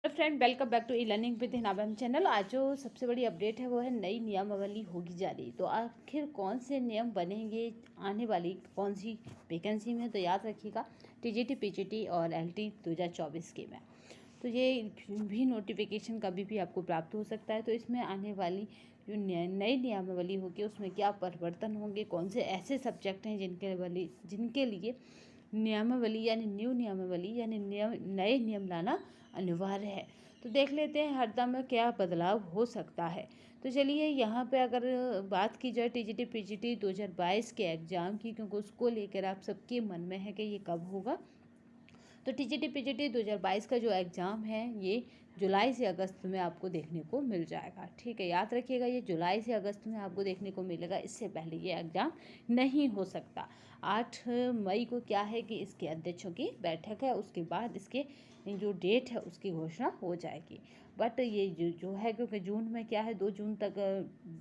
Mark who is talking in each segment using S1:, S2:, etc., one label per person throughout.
S1: Hello friend, welcome back to e learning with Hinabam channel. आज जो सबसे बड़ी अपडेट है वो है नई नियमावली होगी जारी। तो आखिर कौन से नियम बनेंगे आने वाली कौन सी वैकेंसी में, तो याद रखिएगा टीजीटी पीजीटी और एलटी 2024 के में। तो ये भी नोटिफिकेशन कभी भी आपको प्राप्त हो सकता है। तो इसमें आने वाली जो नई नियमावली होगी उसमें क्या परिवर्तन होंगे, कौन से ऐसे सब्जेक्ट हैं जिनके लिए नियमावली यानी न्यू नियमावली यानी नए नियम लाना अनिवार्य है। तो देख लेते हैं हरदा में क्या बदलाव हो सकता है। तो चलिए यहाँ पे अगर बात की जाए टीजीटी पीजीटी 2022 के एग्ज़ाम की, क्योंकि उसको लेकर आप सबके मन में है कि ये कब होगा। तो टीजीटी पीजीटी 2022 का जो एग्ज़ाम है ये जुलाई से अगस्त में आपको देखने को मिल जाएगा। ठीक है, याद रखिएगा ये जुलाई से अगस्त में आपको देखने को मिलेगा। इससे पहले ये एग्ज़ाम नहीं हो सकता। 8 मई को क्या है कि इसके अध्यक्षों की बैठक है, उसके बाद इसके जो डेट है उसकी घोषणा हो जाएगी। बट ये जो है, क्योंकि जून में क्या है 2 जून तक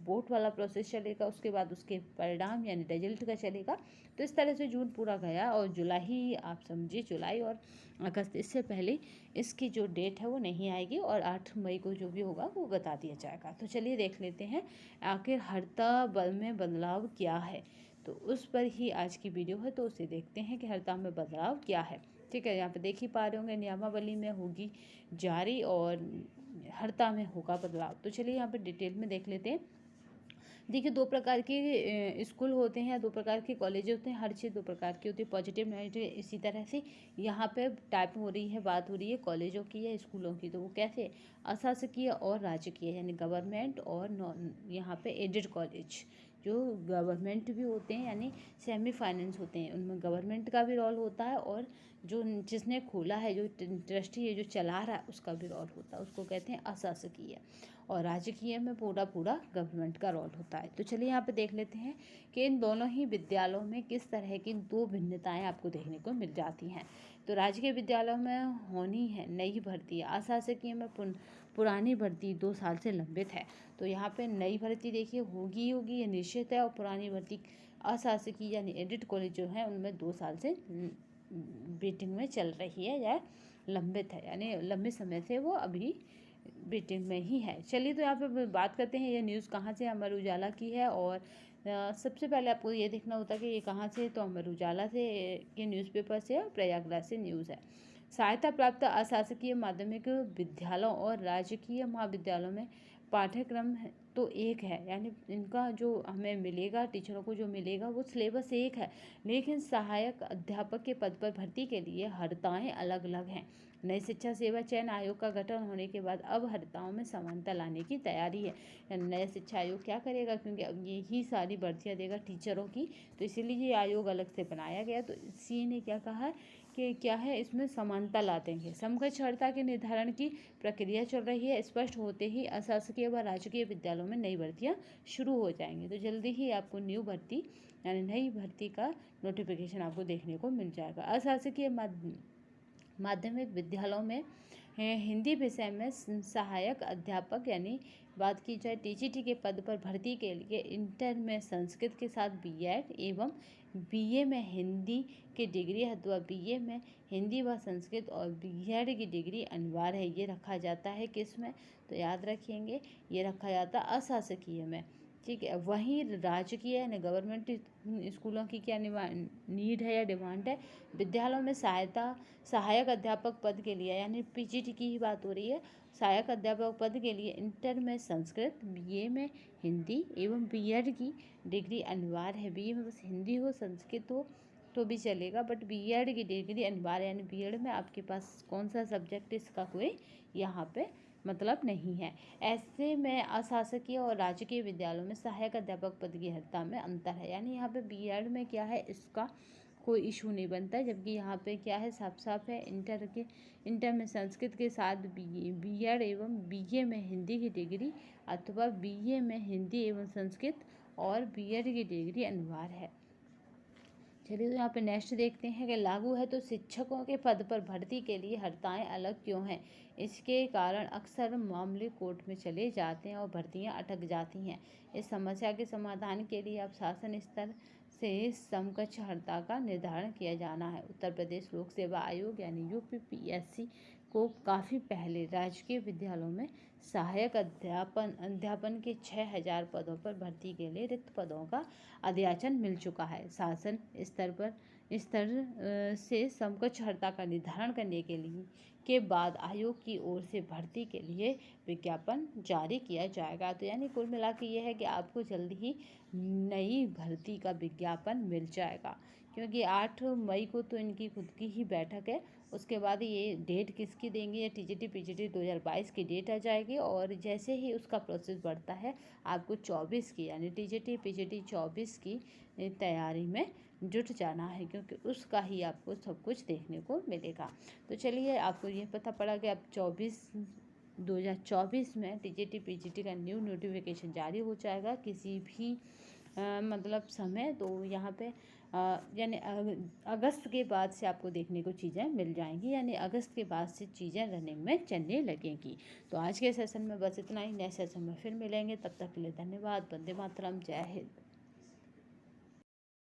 S1: वोट वाला प्रोसेस चलेगा, उसके बाद उसके परिणाम यानी रिजल्ट का चलेगा। तो इस तरह से जून पूरा गया और जुलाई, आप समझिए जुलाई और अगस्त, इससे पहले इसकी जो डेट है वो नहीं आएगी और 8 मई को जो भी होगा वो बता दिया जाएगा। तो चलिए देख लेते हैं आखिर हरता बल में बदलाव क्या है। तो उस पर ही आज की वीडियो है, तो उसे देखते हैं कि हरता में बदलाव क्या है। ठीक है, यहाँ पे देख ही पा रहे होंगे नियमावली में होगी जारी और हरता में होगा बदलाव। तो चलिए यहाँ पे डिटेल में देख लेते हैं। देखिए, 2 प्रकार के स्कूल होते हैं, 2 प्रकार के कॉलेज होते हैं, हर चीज़ 2 प्रकार की होती है, पॉजिटिव नेगेटिव। इसी तरह से यहाँ पे टाइप हो रही है, बात हो रही है कॉलेजों की या स्कूलों की। तो वो कैसे, अशासकीय और राजकीय यानी गवर्नमेंट और नॉन, यहाँ पे एडेड कॉलेज जो गवर्नमेंट भी होते हैं यानी सेमी फाइनेंस होते हैं, उनमें गवर्नमेंट का भी रोल होता है और जो जिसने खोला है, जो ट्रस्टी है, जो चला रहा है, उसका भी रोल होता है, उसको कहते हैं अशासकीय। और राजकीय में पूरा गवर्नमेंट का रोल होता है। तो चलिए यहाँ पे देख लेते हैं कि इन दोनों ही विद्यालयों में किस तरह की 2 भिन्नताएं आपको देखने को मिल जाती हैं। तो राजकीय विद्यालयों में होनी है नई भर्ती, अशासकीय में पुरानी भर्ती 2 साल से लंबित है। तो यहाँ पे नई भर्ती देखिए होगी ये निश्चित है, और पुरानी भर्ती अशासकीय यानी एडिट कॉलेज जो है उनमें 2 साल से वेटिंग में चल रही है या लंबित है, यानी लंबे समय से वो अभी वेटिंग में ही है। चलिए तो यहाँ पे बात करते हैं ये न्यूज़ कहाँ से, अमर उजाला की है। और सबसे पहले आपको ये देखना होता है कि ये कहाँ से, तो अमर उजाला से के न्यूज़पेपर से और प्रयागराज से न्यूज़ है। सहायता प्राप्त अशासकीय माध्यमिक विद्यालयों और राजकीय महाविद्यालयों में पाठ्यक्रम तो एक है, यानी इनका जो हमें मिलेगा, टीचरों को जो मिलेगा वो सिलेबस एक है, लेकिन सहायक अध्यापक के पद पर भर्ती के लिए हरताएँ अलग अलग हैं। नई शिक्षा सेवा चयन आयोग का गठन होने के बाद अब हरताओं में समानता लाने की तैयारी है। नया शिक्षा आयोग क्या करेगा, क्योंकि अब यही सारी भर्तियाँ देगा टीचरों की, तो इसीलिए ये आयोग अलग से बनाया गया। तो इसी ने क्या कहा है कि क्या है, इसमें समानता ला देंगे। समकक्ष हरता के निर्धारण की प्रक्रिया चल रही है, स्पष्ट होते ही अशासकीय व राजकीय विद्यालयों में नई भर्तियाँ शुरू हो जाएंगी। तो जल्दी ही आपको न्यू भर्ती यानी नई भर्ती का नोटिफिकेशन आपको देखने को मिल जाएगा। अशासकीय माध्यमिक विद्यालयों में हिंदी विषय में सहायक अध्यापक यानी बात की जाए टीजीटी के पद पर भर्ती के लिए इंटर में संस्कृत के साथ बीएड एवं बीए में हिंदी की डिग्री अथवा बीए में हिंदी व संस्कृत और बीएड की डिग्री अनिवार्य है। ये रखा जाता है किस में, तो याद रखेंगे ये रखा जाता है अशासकीय में। ठीक है, वहीं राजकीय यानी गवर्नमेंट स्कूलों की क्या नीड है या डिमांड है, विद्यालयों में सहायक अध्यापक पद के लिए यानी पीजीटी की ही बात हो रही है, सहायक अध्यापक पद के लिए इंटर में संस्कृत, बीए में हिंदी एवं बीएड की डिग्री अनिवार्य है। बीए में बस हिंदी हो संस्कृत हो तो भी चलेगा, बट बीएड की डिग्री अनिवार्य, यानी बीएड में आपके पास कौन सा सब्जेक्ट, इसका कोई यहाँ पे मतलब नहीं है। ऐसे में अशासकीय और राजकीय विद्यालयों में सहायक अध्यापक पद की हरता में अंतर है, यानी यहाँ पे बीएड में क्या है, इसका कोई इशू नहीं बनता है, जबकि यहाँ पे क्या है, साफ साफ है इंटर में संस्कृत के साथ बीएड एवं बीए में हिंदी की डिग्री अथवा बीए में हिंदी एवं संस्कृत और बीएड की डिग्री अनिवार्य है। चलिए तो यहाँ पे नेक्स्ट देखते हैं कि लागू है तो शिक्षकों के पद पर भर्ती के लिए हड़तालें अलग क्यों हैं। इसके कारण अक्सर मामले कोर्ट में चले जाते हैं और भर्तियां अटक जाती हैं। इस समस्या के समाधान के लिए अब शासन स्तर से समकक्ष हड़ताल का निर्धारण किया जाना है। उत्तर प्रदेश लोक सेवा आयोग यानी यूपीपीएससी को काफ़ी पहले राजकीय विद्यालयों में सहायक अध्यापन के 6,000 पदों पर भर्ती के लिए रिक्त पदों का अध्याचन मिल चुका है। शासन स्तर से समकक्षता का निर्धारण करने के बाद आयोग की ओर से भर्ती के लिए विज्ञापन जारी किया जाएगा। तो यानी कुल मिला के ये है कि आपको जल्द ही नई भर्ती का विज्ञापन मिल जाएगा, क्योंकि 8 मई को तो इनकी खुद की ही बैठक है। उसके बाद ये डेट किसकी देंगे, या टीजीटी पीजीटी 2022 की डेट आ जाएगी, और जैसे ही उसका प्रोसेस बढ़ता है आपको 24 की यानी टीजीटी पीजीटी 24 की तैयारी में जुट जाना है, क्योंकि उसका ही आपको सब कुछ देखने को मिलेगा। तो चलिए, आपको ये पता पड़ा कि अब 2024 में टीजीटी पीजीटी का न्यू नोटिफिकेशन जारी हो जाएगा किसी भी मतलब समय। तो यहाँ पे यानी अगस्त के बाद से आपको देखने को चीज़ें मिल जाएंगी, यानी अगस्त के बाद से चीज़ें रनिंग में चलने लगेंगी। तो आज के सेशन में बस इतना ही। नए सेशन में फिर मिलेंगे, तब तक के लिए धन्यवाद। वंदे मातरम, जय हिंद।